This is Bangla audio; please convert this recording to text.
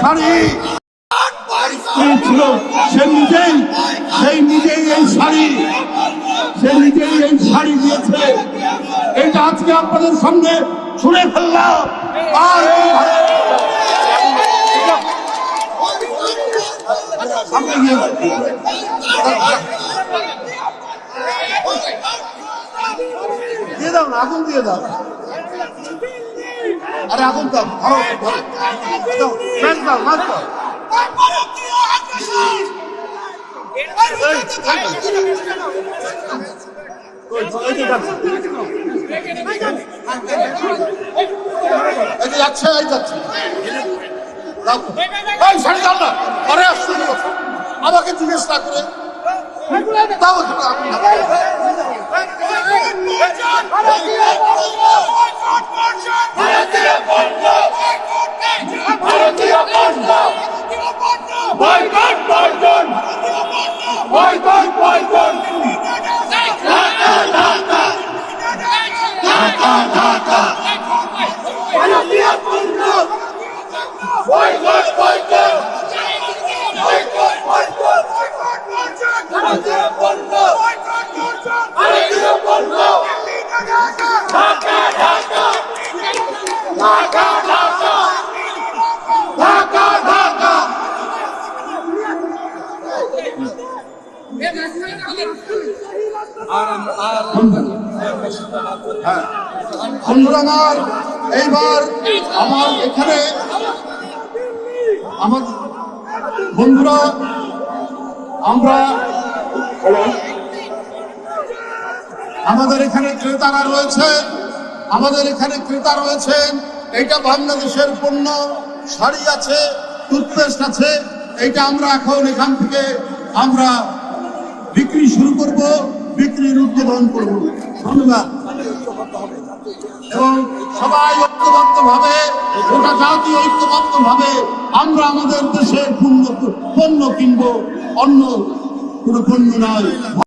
শাড়ি ছিল, সে নিজেই এই শাড়ি দিয়েছে। এটা আজকে আপনাদের সামনে শুনে ফেললাম। আর দিয়ে দাও না, আগুন দিয়ে দাও। আরে আগুন দাও, মাছ দাও। আমাকে জিজ্ঞেস না করে বন্ধুরা, এইবার আমার এখানে বন্ধুরা আমাদের এখানে ক্রেতারা রয়েছেন। এইটা বাংলাদেশের পণ্য, শাড়ি আছে, টুথপেস্ট আছে। এইটা আমরা এখন এখান থেকে আমরা বিক্রি শুরু করব, বিক্রির উদ্বোধন করব। ধন্যবাদ। এবং সবাই ঐক্যবদ্ধভাবে, গোটা জাতি ঐক্যবদ্ধভাবে আমরা আমাদের দেশের পণ্য কিনবো, অন্য কোনো পণ্য নয়।